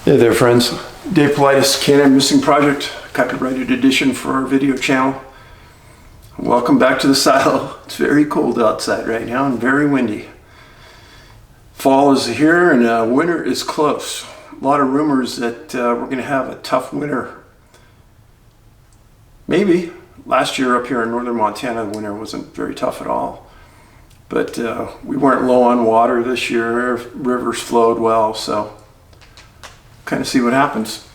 Hey there, friends. Dave Paulides, canammissing project, copyrighted edition for our video channel. Welcome back to the silo. It's very cold outside right now and very windy. Fall is here and winter is close. A lot of rumors that we're going to have a tough winter. Maybe. Last year up here in northern Montana, the winter wasn't very tough at all. But we weren't low on water this year. Rivers flowed well, so kind of see what happens.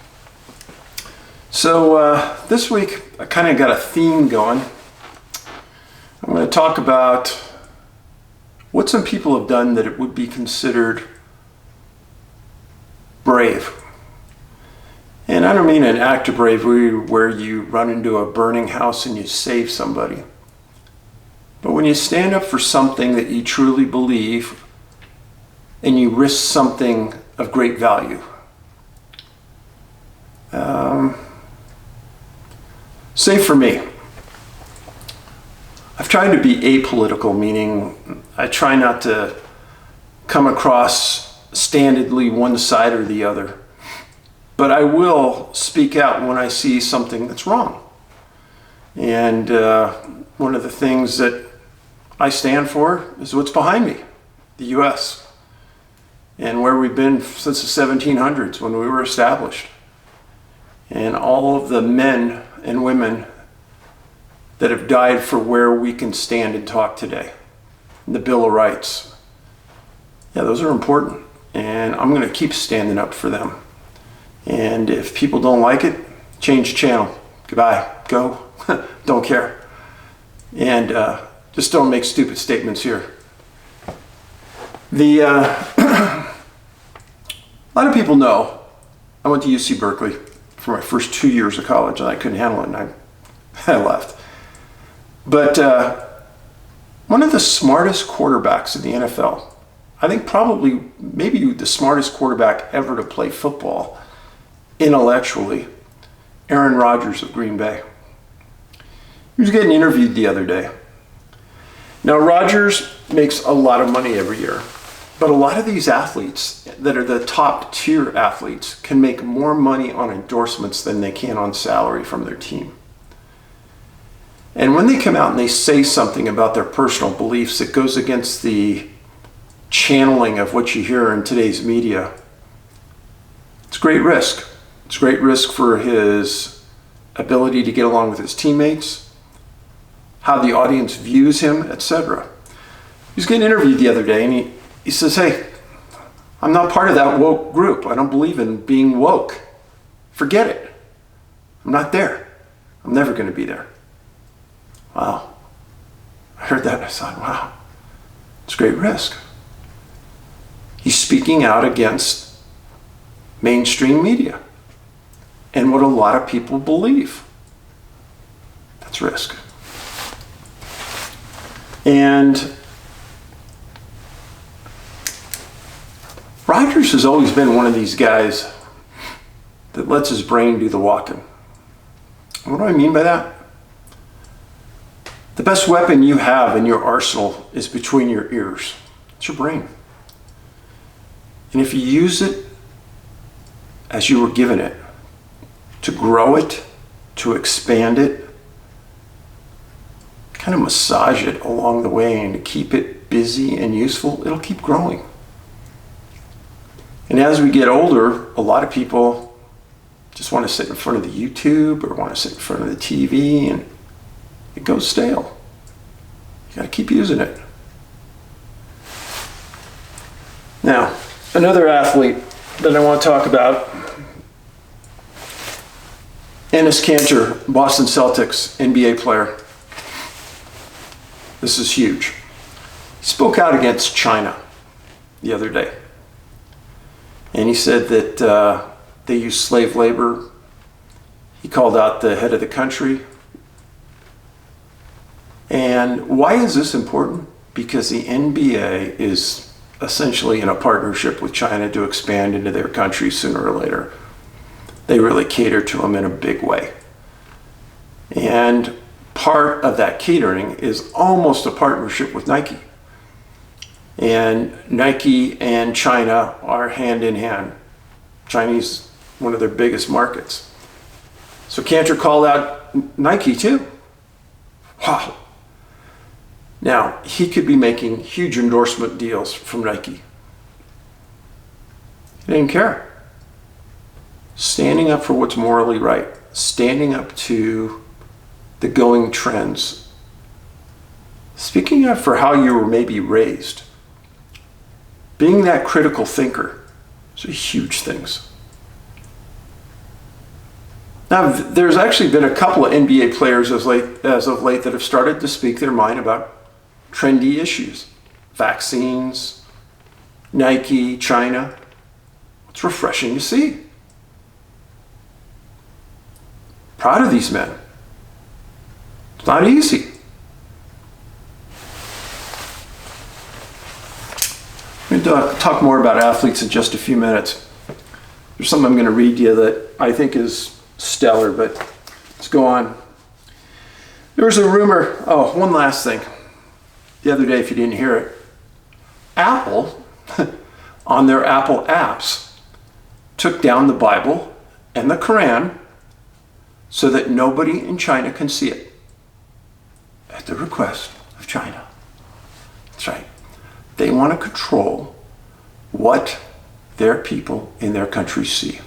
So this week I kind of got a theme going. I'm going to talk about what some people have done that it would be considered brave. And I don't mean an act of bravery where you run into a burning house and you save somebody. But when you stand up for something that you truly believe and you risk something of great value. Say for me, I've tried to be apolitical, meaning I try not to come across standardly one side or the other, but I will speak out when I see something that's wrong. And one of the things that I stand for is what's behind me, the US, and where we've been since the 1700s when we were established. And all of the men and women that have died for where we can stand and talk today. The Bill of Rights. Yeah, those are important. And I'm going to keep standing up for them. And if people don't like it, change the channel. Goodbye. Go. Don't care. And just don't make stupid statements here. A lot of people know I went to UC Berkeley for my first 2 years of college, and I couldn't handle it, and I left. But one of the smartest quarterbacks in the NFL, I think probably maybe the smartest quarterback ever to play football intellectually, Aaron Rodgers of Green Bay. He was getting interviewed the other day. Now, Rodgers makes a lot of money every year. But a lot of these athletes that are the top tier athletes can make more money on endorsements than they can on salary from their team. And when they come out and they say something about their personal beliefs that goes against the channeling of what you hear in today's media, it's a great risk. It's a great risk for his ability to get along with his teammates, how the audience views him, etc. He was getting interviewed the other day and he says, hey, I'm not part of that woke group. I don't believe in being woke. Forget it. I'm not there. I'm never going to be there. Wow. I heard that and I thought, wow, it's a great risk. He's speaking out against mainstream media and what a lot of people believe. That's risk. And Rodgers has always been one of these guys that lets his brain do the walking. What do I mean by that? The best weapon you have in your arsenal is between your ears. It's your brain. And if you use it as you were given it, to grow it, to expand it, kind of massage it along the way and to keep it busy and useful, it'll keep growing. And as we get older, a lot of people just want to sit in front of the YouTube or want to sit in front of the TV and it goes stale. You got to keep using it. Now, another athlete that I want to talk about, Enes Kanter, Boston Celtics NBA player. This is huge. He spoke out against China the other day. And he said that they use slave labor. He called out the head of the country. And why is this important? Because the NBA is essentially in a partnership with China to expand into their country sooner or later. They really cater to them in a big way. And part of that catering is almost a partnership with Nike. And Nike and China are hand in hand. Chinese, one of their biggest markets. So Cantor called out Nike too. Wow. Now, he could be making huge endorsement deals from Nike. He didn't care. Standing up for what's morally right. Standing up to the going trends. Speaking up for how you were maybe raised. Being that critical thinker. Those are huge things. Now, there's actually been a couple of NBA players as of late that have started to speak their mind about trendy issues. Vaccines, Nike, China. It's refreshing to see. Proud of these men. It's not easy. I'm going to talk more about athletes in just a few minutes. There's something I'm going to read to you that I think is stellar, but let's go on. There was a rumor, one last thing. The other day, if you didn't hear it, Apple, on their Apple apps, took down the Bible and the Quran so that nobody in China can see it. At the request of China. That's right. They want to control what their people in their country see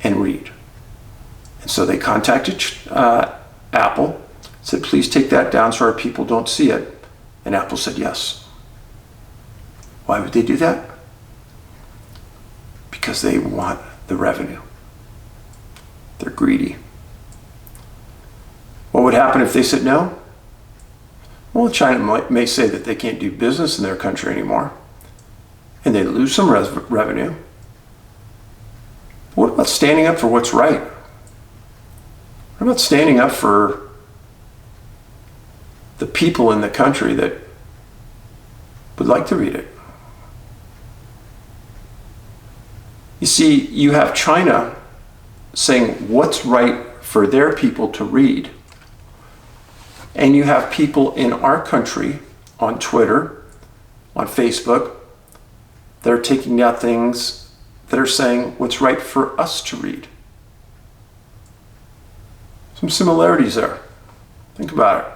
and read. And so they contacted Apple, said, please take that down so our people don't see it. And Apple said yes. Why would they do that? Because they want the revenue. They're greedy. What would happen if they said no? Well, China may say that they can't do business in their country anymore, and they lose some revenue. What about standing up for what's right? What about standing up for the people in the country that would like to read it? You see, you have China saying what's right for their people to read. And you have people in our country on Twitter, on Facebook, that are taking out things that are saying what's right for us to read. Some similarities there. Think about it.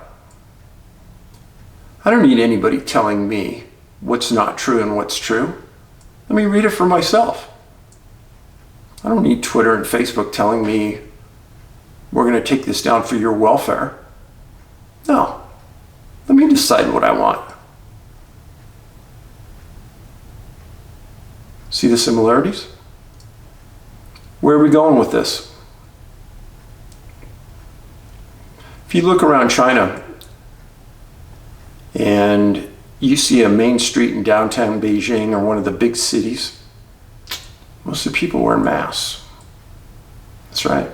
I don't need anybody telling me what's not true and what's true. Let me read it for myself. I don't need Twitter and Facebook telling me we're going to take this down for your welfare. No. Let me decide what I want. See the similarities? Where are we going with this? If you look around China and you see a main street in downtown Beijing or one of the big cities, most of the people wear masks. That's right.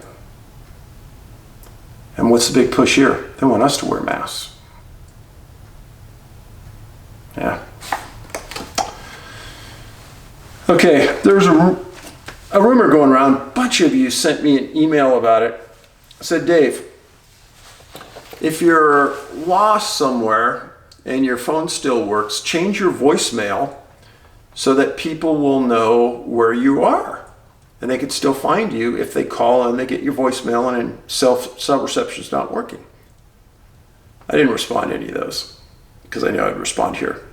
And what's the big push here? They want us to wear masks. Yeah. Okay, there's a rumor going around. A bunch of you sent me an email about it. I said, Dave, if you're lost somewhere and your phone still works, change your voicemail so that people will know where you are. And they can still find you if they call and they get your voicemail and cell reception's not working. I didn't respond to any of those because I know I'd respond here.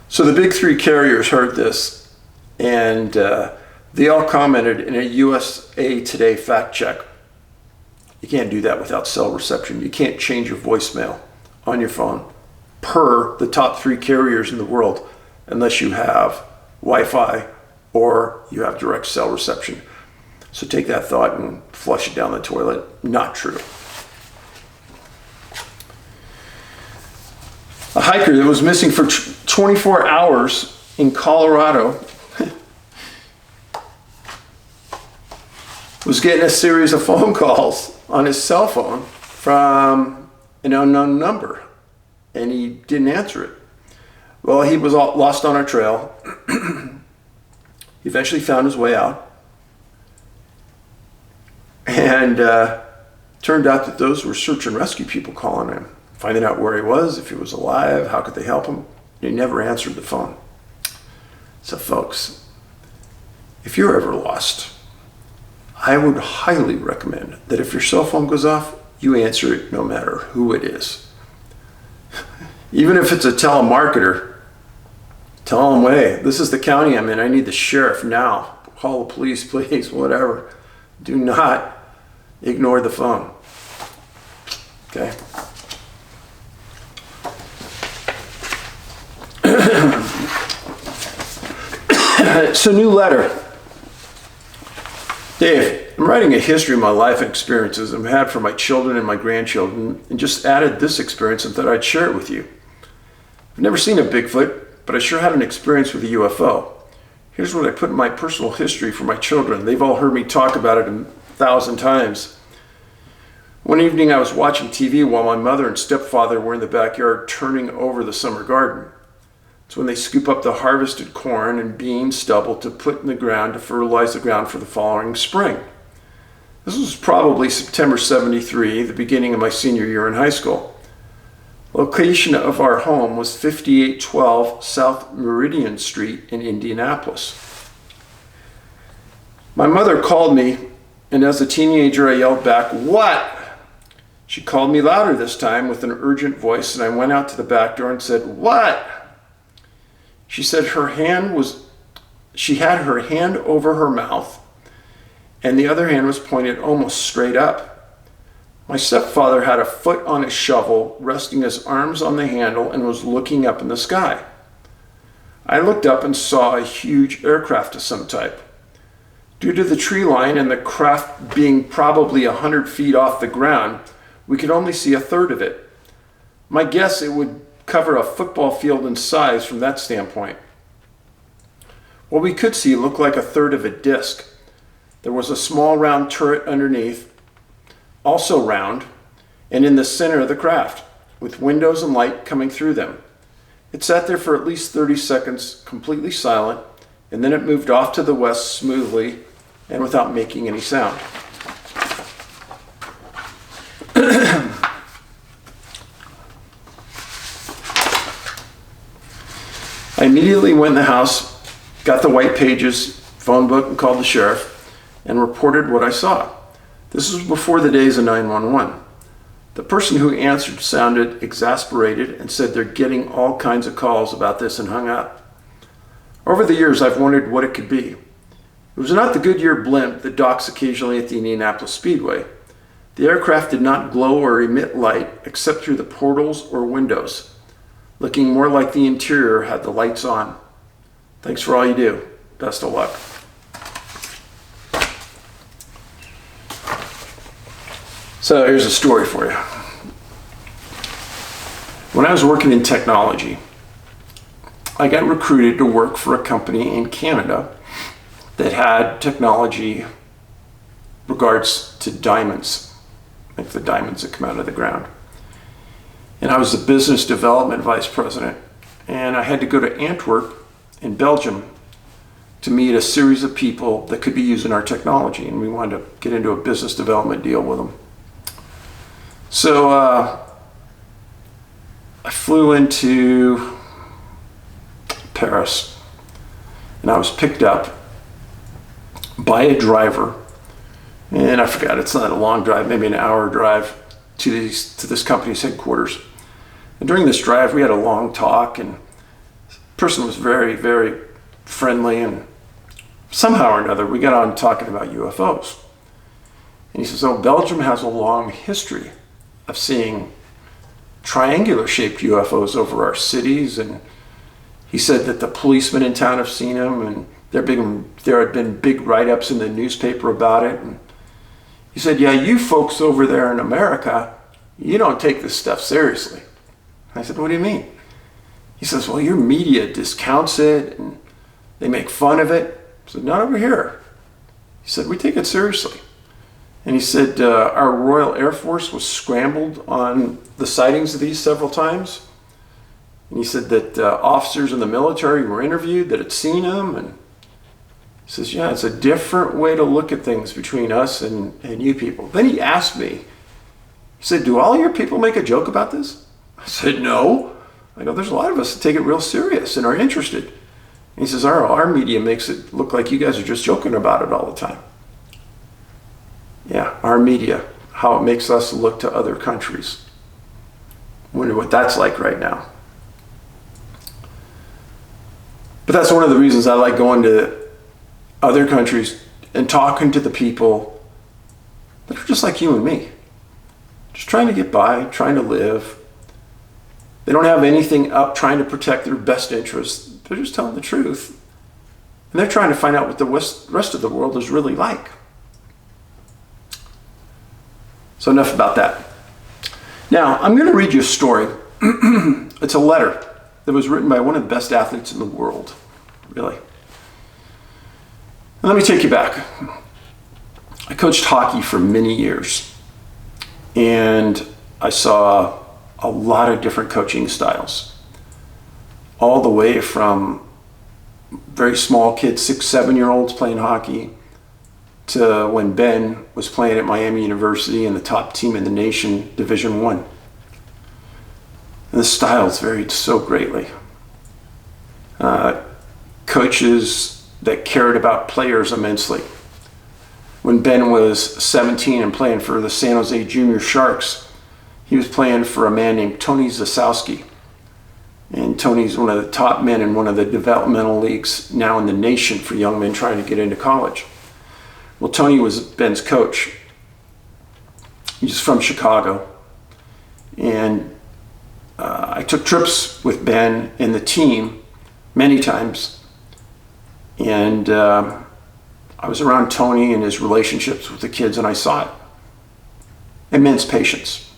So the big three carriers heard this and they all commented in a USA Today fact check. You can't do that without cell reception. You can't change your voicemail on your phone per the top three carriers in the world unless you have Wi-Fi or you have direct cell reception. So take that thought and flush it down the toilet. Not true. A hiker that was missing for 24 hours in Colorado was getting a series of phone calls on his cell phone from an unknown number, and he didn't answer it. Well, he was lost on our trail. He eventually found his way out. And turned out that those were search and rescue people calling him, finding out where he was, if he was alive, how could they help him. He never answered the phone. So folks, if you're ever lost, I would highly recommend that if your cell phone goes off, you answer it no matter who it is. Even if it's a telemarketer, tell them, hey, this is the county I'm in. I need the sheriff now. Call the police, please, whatever. Do not ignore the phone. Okay? So, new letter. Dave, I'm writing a history of my life and experiences I've had for my children and my grandchildren, and just added this experience and thought I'd share it with you. I've never seen a Bigfoot, but I sure had an experience with a UFO. Here's what I put in my personal history for my children. They've all heard me talk about it 1,000 times. One evening I was watching TV while my mother and stepfather were in the backyard turning over the summer garden. It's when they scoop up the harvested corn and bean stubble to put in the ground to fertilize the ground for the following spring. This was probably September 73, the beginning of my senior year in high school. Location of our home was 5812 South Meridian Street in Indianapolis. My mother called me, and as a teenager I yelled back, "What?" She called me louder this time with an urgent voice, and I went out to the back door and said, "What?" She said she had her hand over her mouth, and the other hand was pointed almost straight up. My stepfather had a foot on his shovel, resting his arms on the handle, and was looking up in the sky. I looked up and saw a huge aircraft of some type. Due to the tree line and the craft being probably 100 feet off the ground, we could only see a third of it. My guess, it would cover a football field in size from that standpoint. What we could see looked like a third of a disc. There was a small round turret underneath, also round, and in the center of the craft, with windows and light coming through them. It sat there for at least 30 seconds, completely silent, and then it moved off to the west smoothly and without making any sound. I immediately went in the house, got the white pages, phone book, and called the sheriff, and reported what I saw. This was before the days of 911. The person who answered sounded exasperated and said they're getting all kinds of calls about this and hung up. Over the years, I've wondered what it could be. It was not the Goodyear blimp that docks occasionally at the Indianapolis Speedway. The aircraft did not glow or emit light except through the portals or windows, looking more like the interior had the lights on. Thanks for all you do. Best of luck. So here's a story for you. When I was working in technology, I got recruited to work for a company in Canada that had technology regards to diamonds, like the diamonds that come out of the ground. And I was the business development vice president, and I had to go to Antwerp in Belgium to meet a series of people that could be using our technology, and we wanted to get into a business development deal with them. So I flew into Paris, and I was picked up by a driver, and I forgot, it's not a long drive, maybe an hour drive to this company's headquarters. And during this drive, we had a long talk, and the person was very, very friendly, and somehow or another, we got on talking about UFOs. And he says, oh, Belgium has a long history of seeing triangular-shaped UFOs over our cities, and he said that the policemen in town have seen them, and there had been big write-ups in the newspaper about it. And he said, yeah, you folks over there in America, you don't take this stuff seriously. I said, what do you mean? He says, well, your media discounts it, and they make fun of it. I said, not over here. He said, we take it seriously. And he said, our Royal Air Force was scrambled on the sightings of these several times. And he said that officers in the military were interviewed that had seen them. And he says, yeah, it's a different way to look at things between us and you people. Then he asked me, he said, do all your people make a joke about this? I said, no. I go, there's a lot of us that take it real serious and are interested. And he says, our media makes it look like you guys are just joking about it all the time. Yeah, our media, how it makes us look to other countries. Wonder what that's like right now. But that's one of the reasons I like going to other countries and talking to the people that are just like you and me. Just trying to get by, trying to live. They don't have anything up trying to protect their best interests. They're just telling the truth. And they're trying to find out what the rest of the world is really like. So enough about that. Now, I'm going to read you a story. It's a letter that was written by one of the best athletes in the world, really. And let me take you back. I coached hockey for many years, and I saw a lot of different coaching styles, all the way from very small kids, 6, 7-year-olds playing hockey, to when Ben was playing at Miami University in the top team in the nation, Division I. And the styles varied so greatly. Coaches that cared about players immensely. When Ben was 17 and playing for the San Jose Junior Sharks, he was playing for a man named Tony Zasowski. And Tony's one of the top men in one of the developmental leagues now in the nation for young men trying to get into college. Well, Tony was Ben's coach. He's from Chicago. And I took trips with Ben and the team many times. And I was around Tony and his relationships with the kids, and I saw it. Immense patience.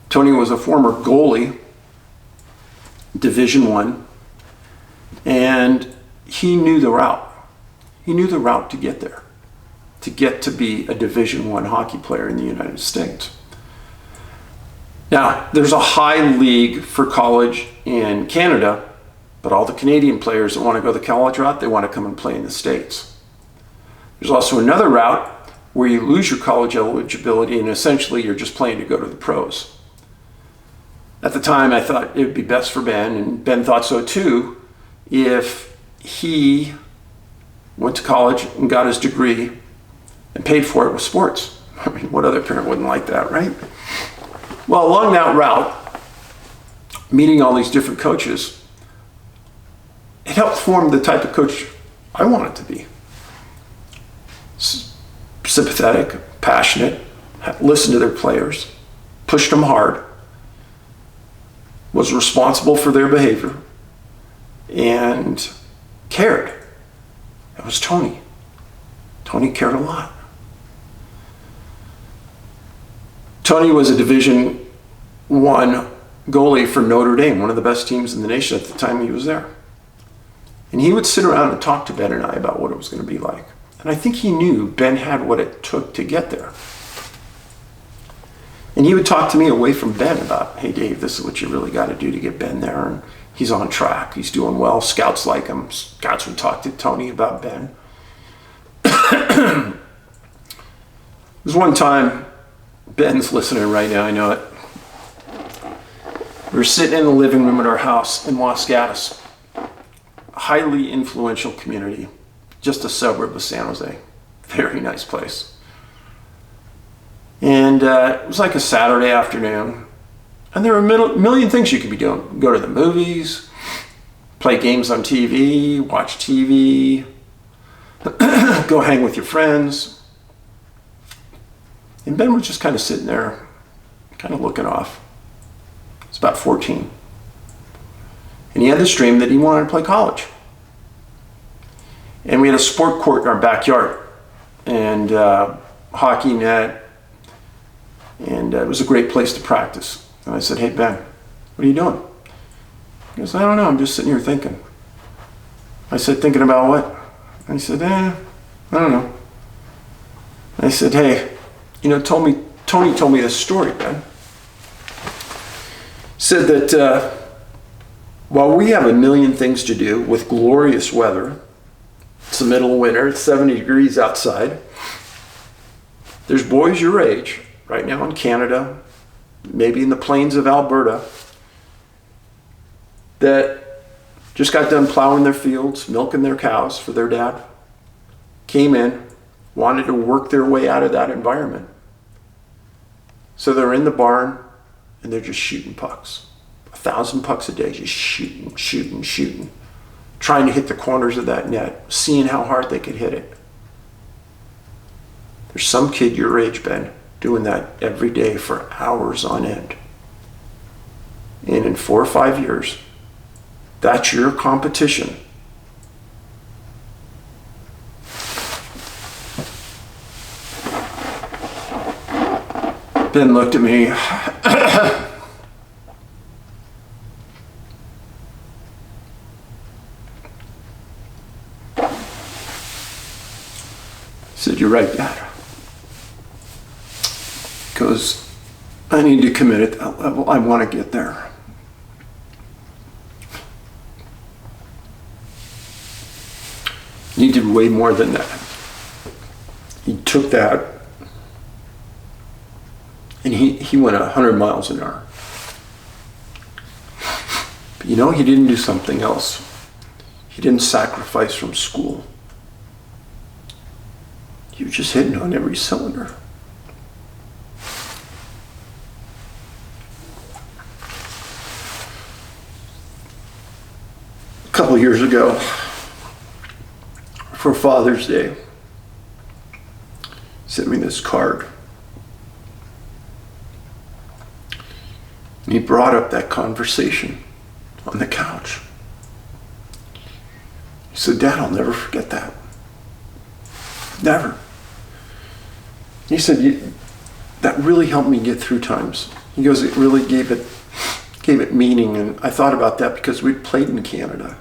Tony was a former goalie, Division I, and he knew the route. He knew the route to get there, to get to be a Division I hockey player in the United States. Now, there's a high league for college in Canada, but all the Canadian players that want to go the college route, they want to come and play in the States. There's also another route where you lose your college eligibility and essentially you're just playing to go to the pros. At the time, I thought it would be best for Ben, and Ben thought so too, if he went to college and got his degree and paid for it with sports. I mean, what other parent wouldn't like that, right? Well, along that route, meeting all these different coaches, it helped form the type of coach I wanted to be. Sympathetic, passionate, listened to their players, pushed them hard, was responsible for their behavior, and cared. That was Tony. Tony cared a lot. Tony was a Division I goalie for Notre Dame, one of the best teams in the nation at the time he was there. And he would sit around and talk to Ben and I about what it was going to be like. And I think he knew Ben had what it took to get there. And he would talk to me away from Ben about, hey Dave, this is what you really got to do to get Ben there. And he's on track, he's doing well, scouts like him. Scouts would talk to Tony about Ben. There's one time, Ben's listening right now, I know it. We were sitting in the living room at our house in Wascattus, a highly influential community, just a suburb of San Jose. Very nice place. And it was like a Saturday afternoon, and there were a million things you could be doing. Go to the movies, play games on TV, watch TV, go hang with your friends. And Ben was just kind of sitting there, kind of looking off. He's about 14. And he had this dream that he wanted to play college. And we had a sport court in our backyard, and hockey net, and it was a great place to practice. And I said, hey Ben, what are you doing? He goes, I don't know, I'm just sitting here thinking. I said, thinking about what? And he said, I don't know. And I said, hey, you know, Tony told me this story, Ben. Said that while we have a million things to do with glorious weather, it's the middle of winter, it's 70 degrees outside, there's boys your age right now in Canada, maybe in the plains of Alberta, that just got done plowing their fields, milking their cows for their dad. Came in, wanted to work their way out of that environment. So they're in the barn and they're just shooting pucks. 1,000 pucks a day, just shooting. Trying to hit the corners of that net, seeing how hard they could hit it. There's some kid your age, Ben, doing that every day for hours on end. And in 4 or 5 years, that's your competition. Ben looked at me. Said, "You're right, Dad." Because I need to commit at that level. I want to get there. He did way more than that. He took that and he went 100 miles an hour. But you know, he didn't do something else. He didn't sacrifice from school. He was just hitting on every cylinder. A couple years ago, for Father's Day, he sent me this card. And he brought up that conversation on the couch. He said, "Dad, I'll never forget that. Never." He said, "That really helped me get through times." He goes, "It really gave it meaning." And I thought about that because we'd played in Canada.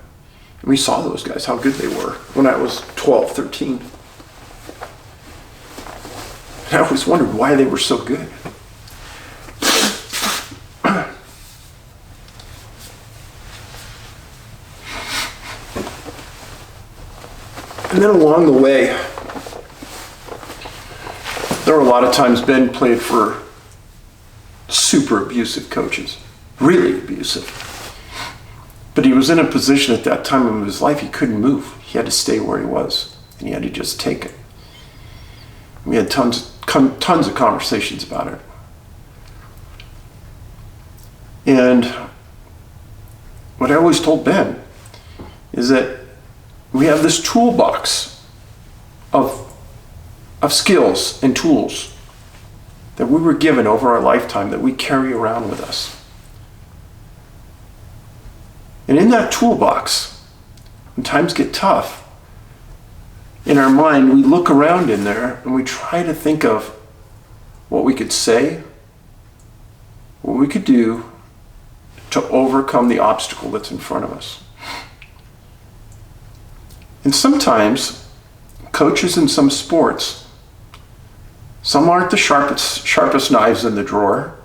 And we saw those guys, how good they were, when I was 12, 13. And I always wondered why they were so good. And then along the way, there were a lot of times Ben played for super abusive coaches, really abusive. But he was in a position at that time of his life he couldn't move. He had to stay where he was, and he had to just take it. We had tons of conversations about it. And what I always told Ben is that we have this toolbox of skills and tools that we were given over our lifetime that we carry around with us. And in that toolbox, when times get tough, in our mind, we look around in there and we try to think of what we could say, what we could do to overcome the obstacle that's in front of us. And sometimes, coaches in some sports, some aren't the sharpest knives in the drawer.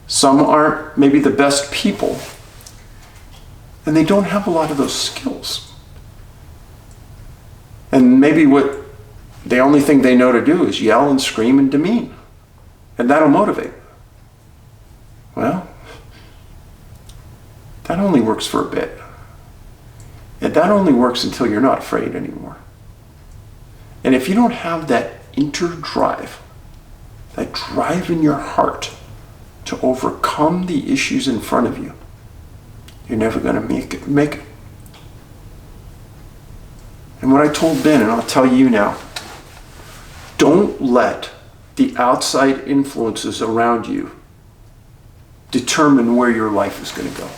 Some aren't maybe the best people. And they don't have a lot of those skills. And maybe the only thing they know to do is yell and scream and demean. And that'll motivate. Well, that only works for a bit. And that only works until you're not afraid anymore. And if you don't have that inner drive, that drive in your heart to overcome the issues in front of you, you're never going to make it. And what I told Ben, and I'll tell you now, don't let the outside influences around you determine where your life is going to go.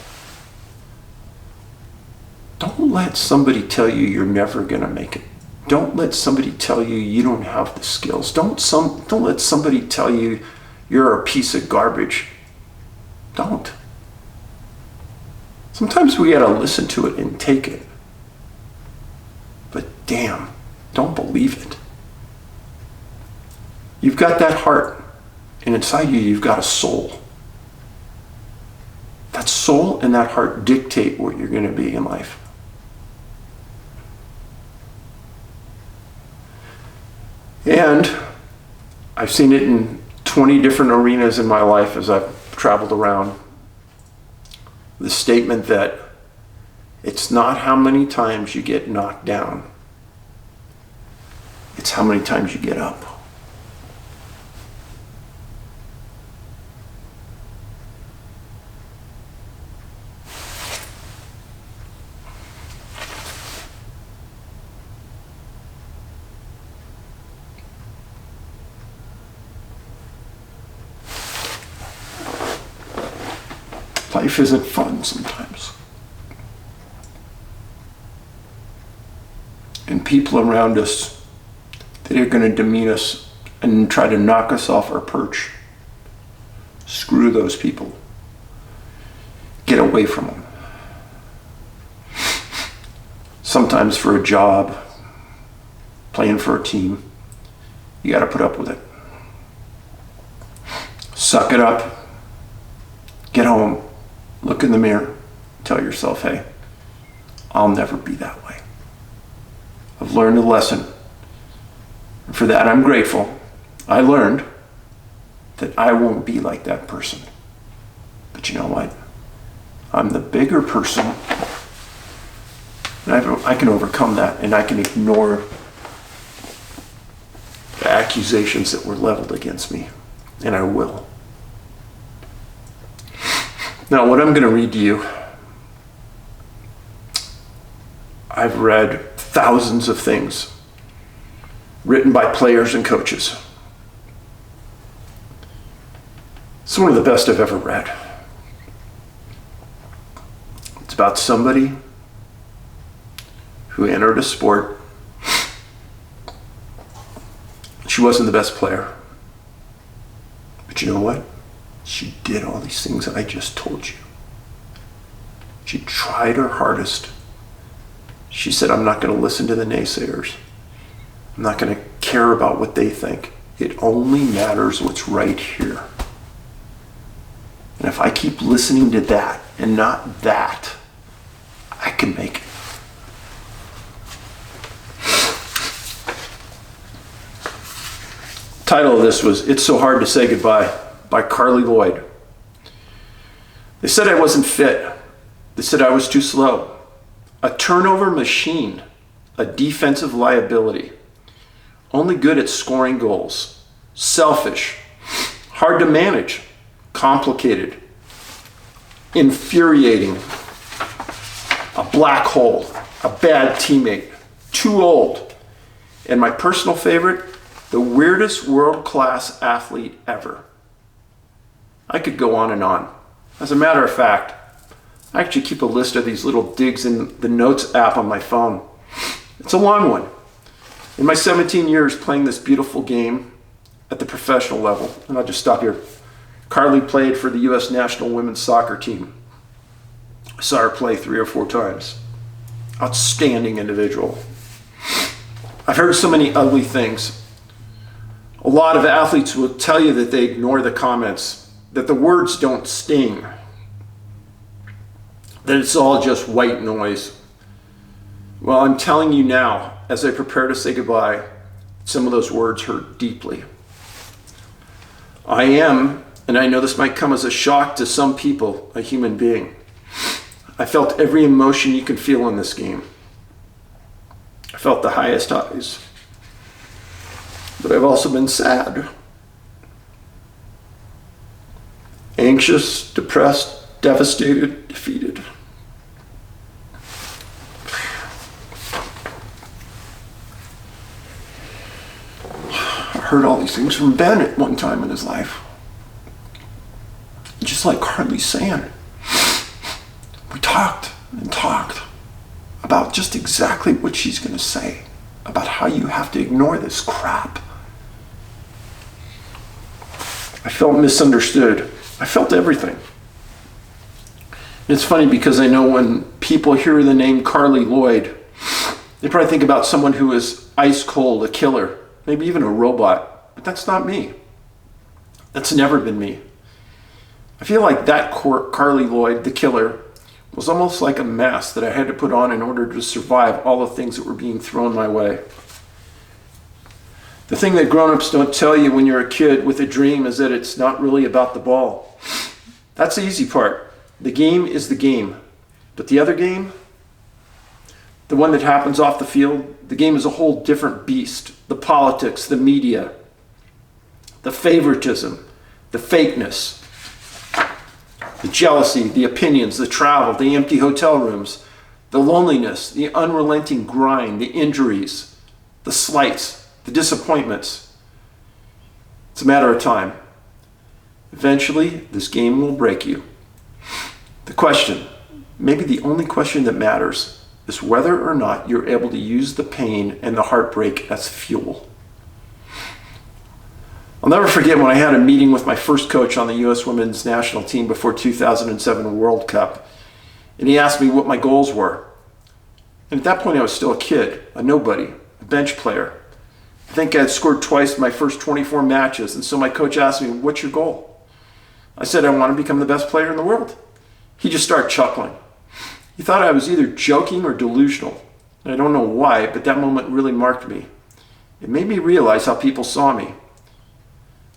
Don't let somebody tell you you're never going to make it. Don't let somebody tell you you don't have the skills. Don't let somebody tell you you're a piece of garbage. Don't. Sometimes we got to listen to it and take it. But damn, don't believe it. You've got that heart, and inside you, you've got a soul. That soul and that heart dictate what you're going to be in life. And I've seen it in 20 different arenas in my life as I've traveled around. The statement that It's not how many times you get knocked down. It's how many times you get up. Life isn't fun sometimes. And people around us that are going to demean us and try to knock us off our perch, screw those people. Get away from them. Sometimes for a job, playing for a team, you got to put up with it. Suck it up. Get home. Look in the mirror, tell yourself, hey, I'll never be that way. I've learned a lesson. And for that, I'm grateful. I learned that I won't be like that person. But you know what? I'm the bigger person. And I can overcome that, and I can ignore the accusations that were leveled against me. And I will. Now, what I'm going to read to you, I've read thousands of things written by players and coaches. It's one of the best I've ever read. It's about somebody who entered a sport. She wasn't the best player. But you know what? She did all these things that I just told you. She tried her hardest. She said, I'm not going to listen to the naysayers. I'm not going to care about what they think. It only matters what's right here. And if I keep listening to that and not that, I can make it. Title of this was It's So Hard to Say Goodbye by Carli Lloyd. They said I wasn't fit. They said I was too slow. A turnover machine. A defensive liability. Only good at scoring goals. Selfish. Hard to manage. Complicated. Infuriating. A black hole. A bad teammate. Too old. And my personal favorite, the weirdest world-class athlete ever. I could go on and on. As a matter of fact, I actually keep a list of these little digs in the notes app on my phone. It's a long one. In my 17 years playing this beautiful game at the professional level, and I'll just stop here. Carli played for the U.S. national women's soccer team. I saw her play 3 or 4 times. Outstanding individual. I've heard so many ugly things. A lot of athletes will tell you that they ignore the comments, that the words don't sting, that it's all just white noise. Well, I'm telling you now, as I prepare to say goodbye, some of those words hurt deeply. I am, and I know this might come as a shock to some people, a human being. I felt every emotion you can feel in this game. I felt the highest highs. But I've also been sad. Anxious, depressed, devastated, defeated. I heard all these things from Ben at one time in his life. Just like Carli's saying. We talked and talked about just exactly what she's going to say. About how you have to ignore this crap. I felt misunderstood. I felt everything. And it's funny because I know when people hear the name Carli Lloyd, they probably think about someone who is ice cold, a killer, maybe even a robot. But that's not me. That's never been me. I feel like that Carli Lloyd, the killer, was almost like a mask that I had to put on in order to survive all the things that were being thrown my way. The thing that grown-ups don't tell you when you're a kid with a dream is that it's not really about the ball. That's the easy part. The game is the game. But the other game, the one that happens off the field, the game is a whole different beast. The politics, the media, the favoritism, the fakeness, the jealousy, the opinions, the travel, the empty hotel rooms, the loneliness, the unrelenting grind, the injuries, the slights, the disappointments. It's a matter of time. Eventually, this game will break you. The question, maybe the only question that matters, is whether or not you're able to use the pain and the heartbreak as fuel. I'll never forget when I had a meeting with my first coach on the U.S. women's national team before 2007 World Cup, and he asked me what my goals were. And at that point I was still a kid, a nobody, a bench player. I think I had scored twice in my first 24 matches, and so my coach asked me, "What's your goal?" I said, "I want to become the best player in the world." He just started chuckling. He thought I was either joking or delusional. I don't know why, but that moment really marked me. It made me realize how people saw me.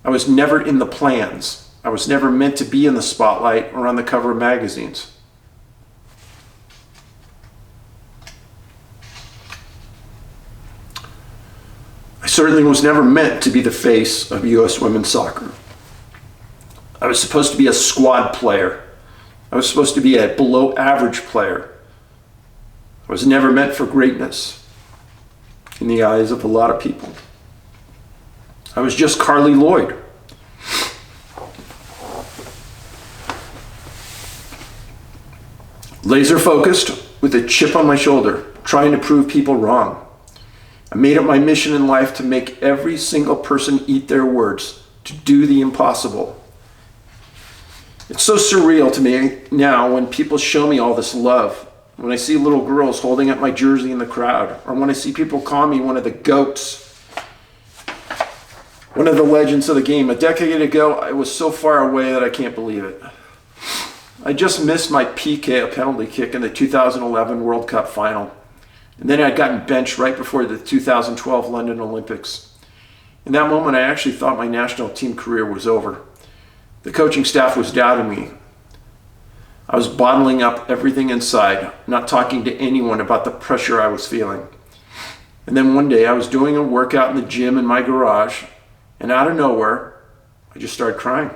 I was never in the plans. I was never meant to be in the spotlight or on the cover of magazines. I certainly was never meant to be the face of U.S. women's soccer. I was supposed to be a squad player. I was supposed to be a below average player. I was never meant for greatness in the eyes of a lot of people. I was just Carli Lloyd. Laser focused, with a chip on my shoulder, trying to prove people wrong. I made it my mission in life to make every single person eat their words, to do the impossible. It's so surreal to me now when people show me all this love, when I see little girls holding up my jersey in the crowd, or when I see people call me one of the GOATs, one of the legends of the game. A decade ago, I was so far away that I can't believe it. I just missed my PK, a penalty kick, in the 2011 World Cup final. And then I'd gotten benched right before the 2012 London Olympics. In that moment, I actually thought my national team career was over. The coaching staff was doubting me. I was bottling up everything inside, not talking to anyone about the pressure I was feeling. And then one day I was doing a workout in the gym in my garage, and out of nowhere, I just started crying.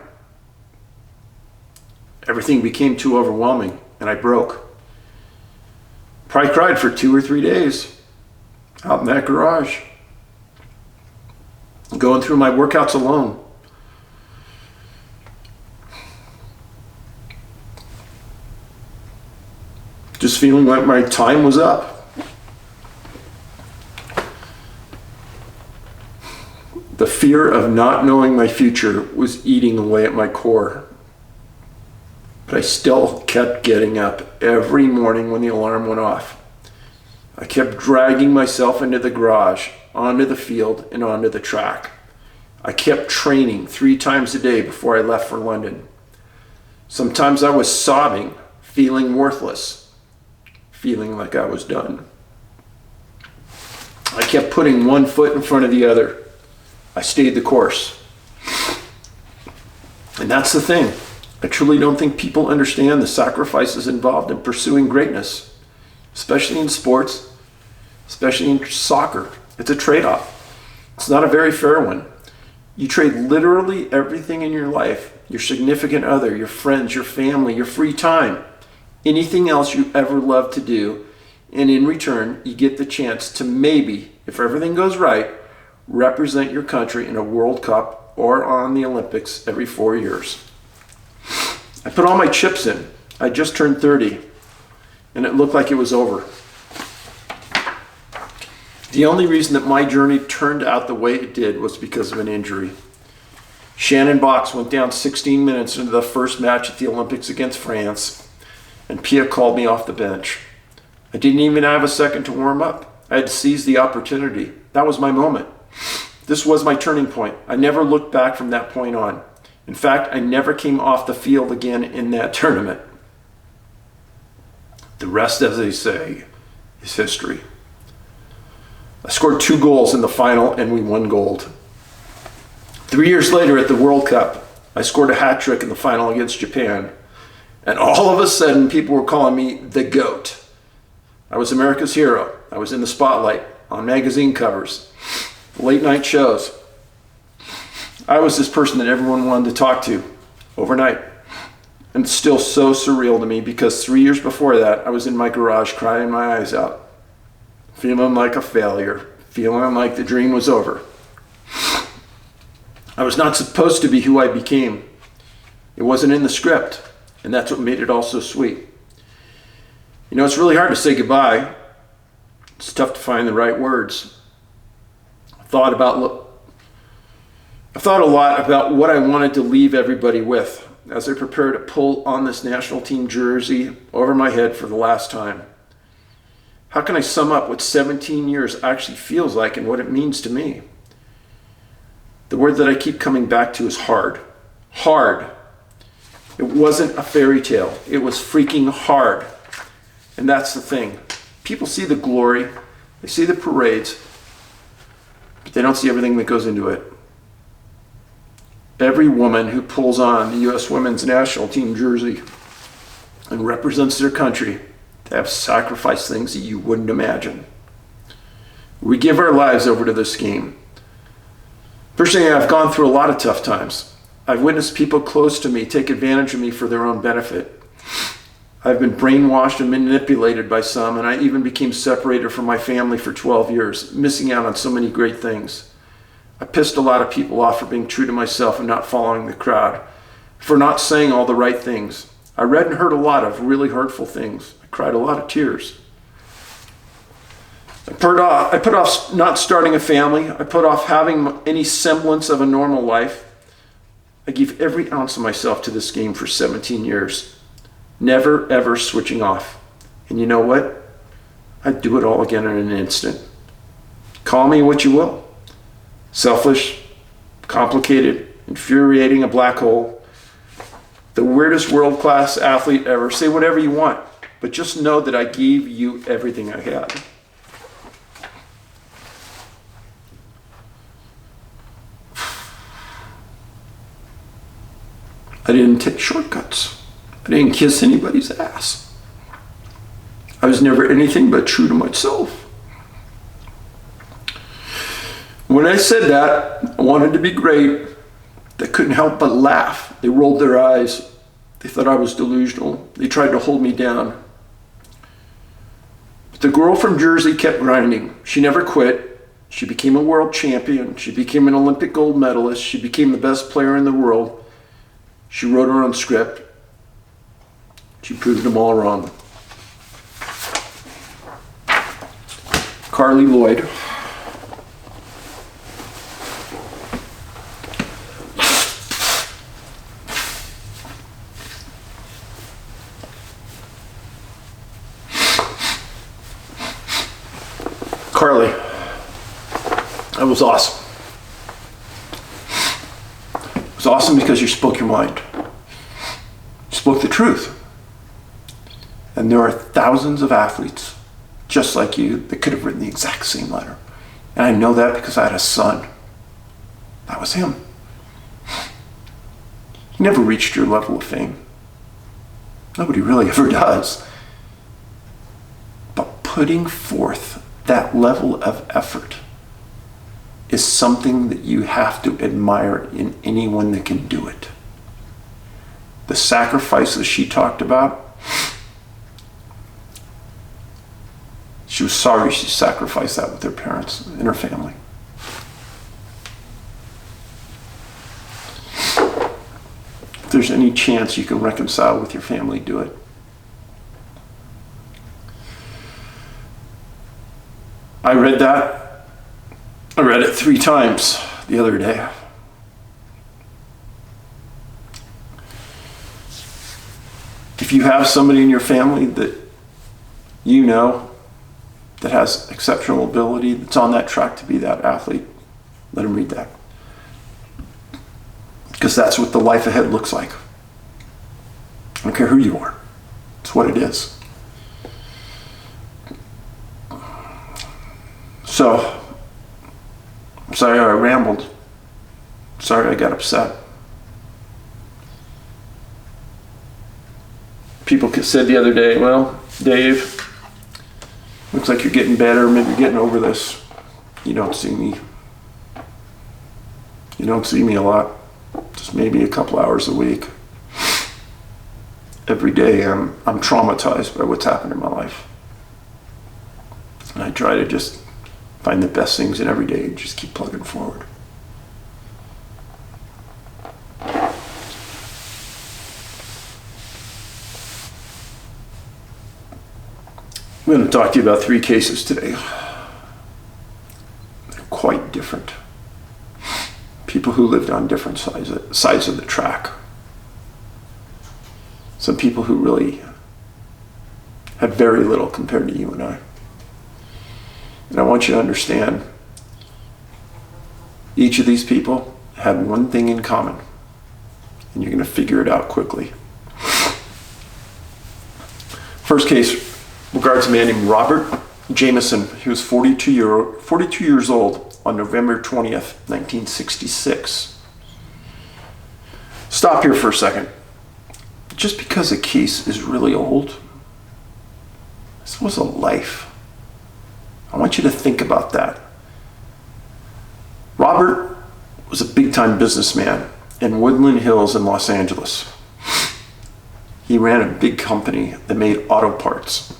Everything became too overwhelming, and I broke. Probably cried for 2 or 3 days out in that garage, going through my workouts alone. Just feeling like my time was up. The fear of not knowing my future was eating away at my core. But I still kept getting up every morning when the alarm went off. I kept dragging myself into the garage, onto the field, and onto the track. I kept training 3 times a day before I left for London. Sometimes I was sobbing, feeling worthless, feeling like I was done. I kept putting one foot in front of the other. I stayed the course. And that's the thing. I truly don't think people understand the sacrifices involved in pursuing greatness, especially in sports, especially in soccer. It's a trade-off. It's not a very fair one. You trade literally everything in your life, your significant other, your friends, your family, your free time, anything else you ever loved to do, and in return, you get the chance to maybe, if everything goes right, represent your country in a World Cup or on the Olympics every 4 years. I put all my chips in. I just turned 30, and it looked like it was over. The only reason that my journey turned out the way it did was because of an injury. Shannon Box went down 16 minutes into the first match at the Olympics against France, and Pia called me off the bench. I didn't even have a second to warm up. I had seized the opportunity. That was my moment. This was my turning point. I never looked back from that point on. In fact, I never came off the field again in that tournament. The rest, as they say, is history. I scored 2 goals in the final and we won gold. 3 years later at the World Cup, I scored a hat trick in the final against Japan. And all of a sudden, people were calling me the GOAT. I was America's hero. I was in the spotlight, on magazine covers, late night shows. I was this person that everyone wanted to talk to overnight. And it's still so surreal to me because 3 years before that, I was in my garage crying my eyes out, feeling like a failure, feeling like the dream was over. I was not supposed to be who I became. It wasn't in the script, and that's what made it all so sweet. You know, it's really hard to say goodbye. It's tough to find the right words. I thought a lot about what I wanted to leave everybody with as I prepare to pull on this national team jersey over my head for the last time. How can I sum up what 17 years actually feels like and what it means to me? The word that I keep coming back to is hard. Hard. It wasn't a fairy tale. It was freaking hard. And that's the thing. People see the glory, they see the parades, but they don't see everything that goes into it. Every woman who pulls on the U.S. women's national team jersey and represents their country, they have sacrificed things that you wouldn't imagine. We give our lives over to this game. Personally, I've gone through a lot of tough times. I've witnessed people close to me take advantage of me for their own benefit. I've been brainwashed and manipulated by some, and I even became separated from my family for 12 years, missing out on so many great things. I pissed a lot of people off for being true to myself and not following the crowd, for not saying all the right things. I read and heard a lot of really hurtful things. I cried a lot of tears. I put off not starting a family. I put off having any semblance of a normal life. I gave every ounce of myself to this game for 17 years, never ever switching off. And you know what? I'd do it all again in an instant. Call me what you will. Selfish, complicated, infuriating, a black hole, the weirdest world-class athlete ever. Say whatever you want, but just know that I gave you everything I had. I didn't take shortcuts. I didn't kiss anybody's ass. I was never anything but true to myself. When I said that, I wanted to be great. They couldn't help but laugh. They rolled their eyes. They thought I was delusional. They tried to hold me down. But the girl from Jersey kept grinding. She never quit. She became a world champion. She became an Olympic gold medalist. She became the best player in the world. She wrote her own script. She proved them all wrong. Carli Lloyd. Carli, that was awesome. It was awesome because you spoke your mind. You spoke the truth. And there are thousands of athletes just like you that could have written the exact same letter. And I know that because I had a son. That was him. He never reached your level of fame. Nobody really ever does. But putting forth that level of effort is something that you have to admire in anyone that can do it. The sacrifices she talked about, she was sorry she sacrificed that with her parents and her family. If there's any chance you can reconcile with your family, do it. I read that. I read it 3 times the other day. If you have somebody in your family that you know that has exceptional ability, that's on that track to be that athlete, let them read that. Because that's what the life ahead looks like. I don't care who you are. It's what it is. So, I'm sorry I rambled. Sorry I got upset. People said the other day, well, Dave, Looks like you're getting better, maybe you're getting over this. You don't see me. You don't see me a lot. Just maybe a couple hours a week. Every day I'm traumatized by what's happened in my life. And I try to just find the best things in every day and just keep plugging forward. I'm going to talk to you about 3 cases today. They're quite different. People who lived on different sides of the track. Some people who really had very little compared to you and I. And I want you to understand, each of these people had one thing in common, and you're going to figure it out quickly. First case regards a man named Robert Jameson. He was 42 years old on November 20th, 1966. Stop here for a second. Just because a case is really old, this was a life. I want you to think about that. Robert was a big-time businessman in Woodland Hills in Los Angeles. He ran a big company that made auto parts.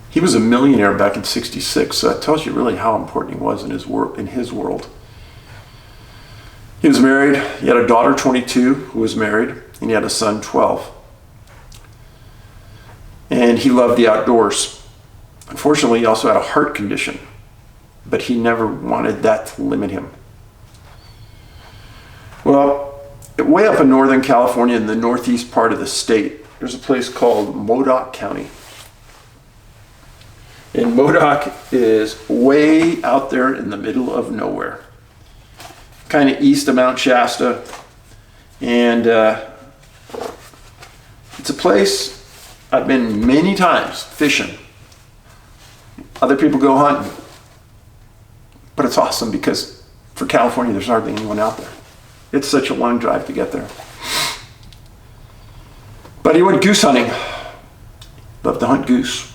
He was a millionaire back in '66, so that tells you really how important he was in his world. He was married. He had a daughter, 22, who was married, and he had a son, 12. And he loved the outdoors. Unfortunately, he also had a heart condition, but he never wanted that to limit him. Well, way up in Northern California, in the northeast part of the state, there's a place called Modoc County. And Modoc is way out there in the middle of nowhere, kind of east of Mount Shasta. And it's a place I've been many times fishing. Other people go hunting. But it's awesome because for California, there's hardly anyone out there. It's such a long drive to get there. But he went goose hunting. Loved to hunt goose.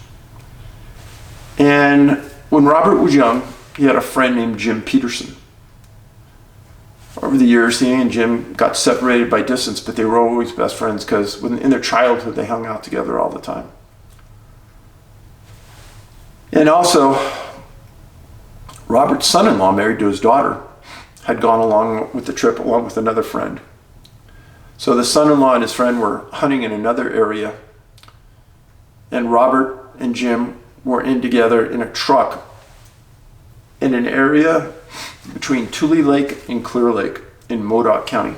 And when Robert was young, he had a friend named Jim Peterson. Over the years, he and Jim got separated by distance, but they were always best friends because in their childhood, they hung out together all the time. And also, Robert's son-in-law, married to his daughter, had gone along with the trip along with another friend. So the son-in-law and his friend were hunting in another area, and Robert and Jim were in together in a truck in an area between Tule Lake and Clear Lake in Modoc County.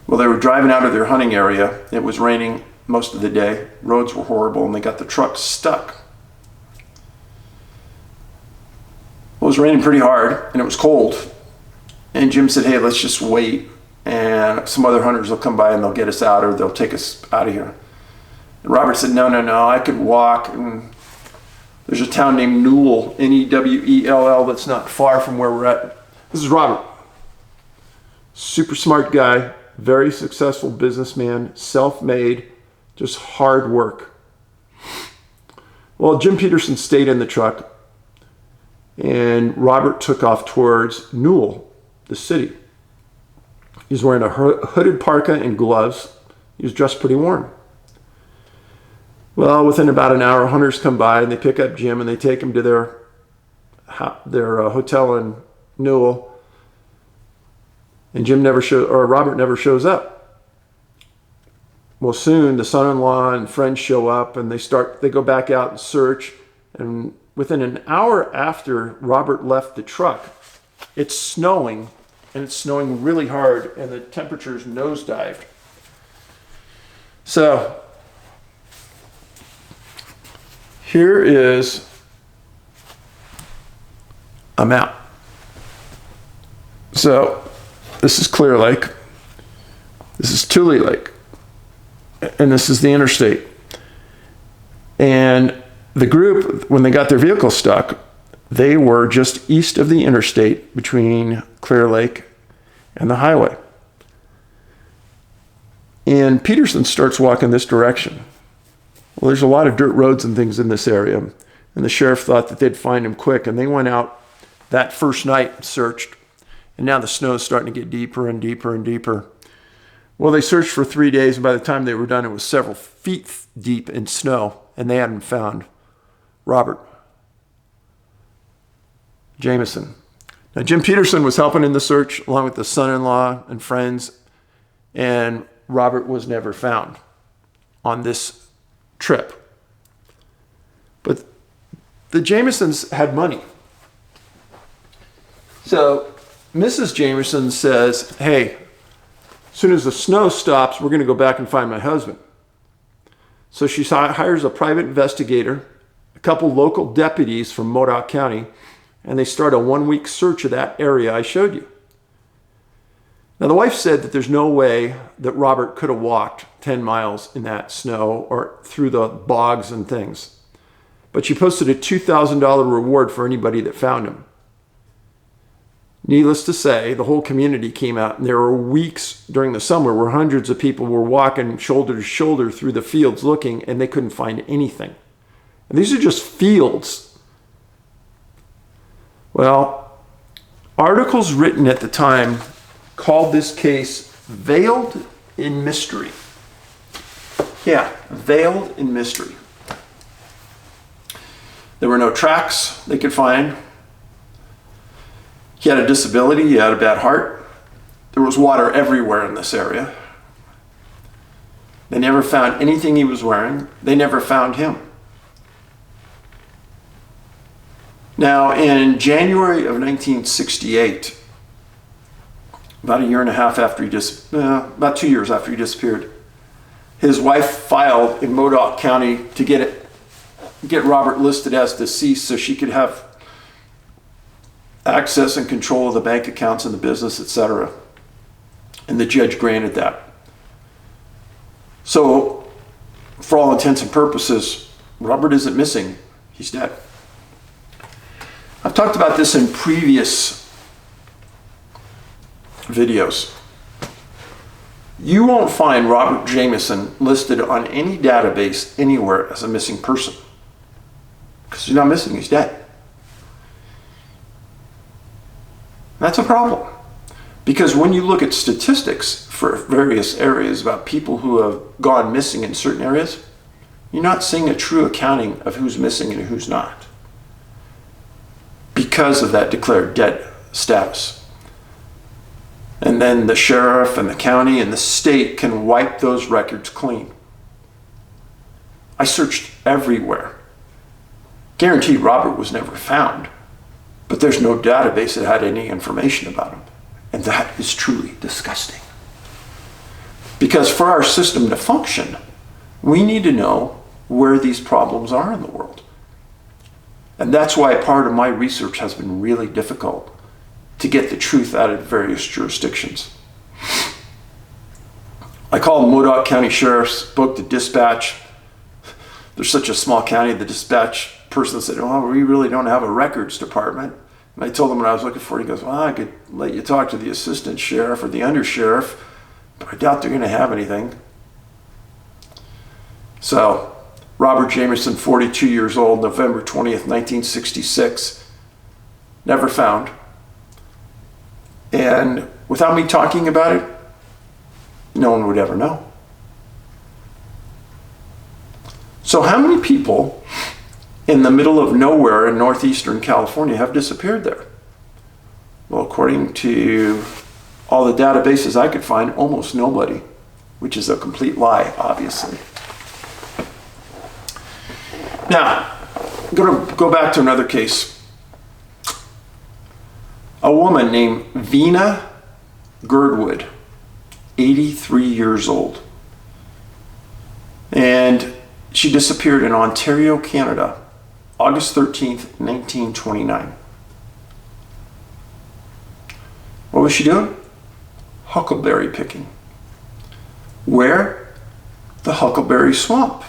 Well, they were driving out of their hunting area. It was raining most of the day. Roads were horrible, and they got the truck stuck. Well, it was raining pretty hard, and it was cold. And Jim said, hey, let's just wait, and some other hunters will come by, and they'll get us out, or they'll take us out of here. And Robert said, no, I could walk, and there's a town named Newell, Newell, that's not far from where we're at. This is Robert. Super smart guy, very successful businessman, self-made, just hard work. Well, Jim Peterson stayed in the truck, and Robert took off towards Newell, the city. He was wearing a hooded parka and gloves. He was dressed pretty warm. Well, within about an hour, hunters come by and they pick up Jim and they take him to their hotel in Newell. And Robert never shows up. Well, soon the son-in-law and friends show up and they go back out and search. And within an hour after Robert left the truck, it's snowing, and it's snowing really hard, and the temperature's nosedived. So here is a map. So this is Clear Lake, this is Tule Lake, and this is the interstate. And the group, when they got their vehicle stuck, they were just east of the interstate between Clear Lake and the highway. And Peterson starts walking this direction. Well, there's a lot of dirt roads and things in this area, and the sheriff thought that they'd find him quick, and they went out that first night and searched, and now the snow's starting to get deeper and deeper and deeper. Well, they searched for 3 days, and by the time they were done, it was several feet deep in snow, and they hadn't found Robert Jameson. Now, Jim Peterson was helping in the search, along with the son-in-law and friends, and Robert was never found on this trip. But the Jamesons had money. So Mrs. Jameson says, hey, as soon as the snow stops, we're going to go back and find my husband. So she hires a private investigator, a couple local deputies from Modoc County, and they start a 1-week search of that area I showed you. Now, the wife said that there's no way that Robert could have walked 10 miles in that snow or through the bogs and things. But she posted a $2,000 reward for anybody that found him. Needless to say, the whole community came out, and there were weeks during the summer where hundreds of people were walking shoulder to shoulder through the fields looking, and they couldn't find anything. And these are just fields. Well, articles written at the time called this case veiled in mystery. Yeah, veiled in mystery. There were no tracks they could find. He had a disability, he had a bad heart. There was water everywhere in this area. They never found anything he was wearing. They never found him. Now, in January of 1968, about a year and a half after about 2 years after he disappeared, his wife filed in Modoc County to get Robert listed as deceased so she could have access and control of the bank accounts and the business, etc. And the judge granted that. So, for all intents and purposes, Robert isn't missing. He's dead. I've talked about this in previous videos. You won't find Robert Jameson listed on any database anywhere as a missing person. Because he's not missing, he's dead. That's a problem. Because when you look at statistics for various areas about people who have gone missing in certain areas, you're not seeing a true accounting of who's missing and who's not, because of that declared dead status. And then the sheriff and the county and the state can wipe those records clean. I searched everywhere. Guaranteed Robert was never found, but there's no database that had any information about him. And that is truly disgusting. Because for our system to function, we need to know where these problems are in the world. And that's why part of my research has been really difficult, to get the truth out of various jurisdictions. I called Modoc County Sheriff's, spoke to dispatch. There's such a small county, the dispatch person said, "Oh, we really don't have a records department." And I told him what I was looking for. He goes, "Well, I could let you talk to the assistant sheriff or the undersheriff, but I doubt they're going to have anything." So, Robert Jameson, 42 years old, November 20th, 1966, never found. And without me talking about it, no one would ever know. So how many people in the middle of nowhere in northeastern California have disappeared there? Well, according to all the databases I could find, almost nobody, which is a complete lie, obviously. Now, I'm going to go back to another case. A woman named Vena Girdwood, 83 years old. And she disappeared in Ontario, Canada, August 13th, 1929. What was she doing? Huckleberry picking. Where? The Huckleberry Swamp.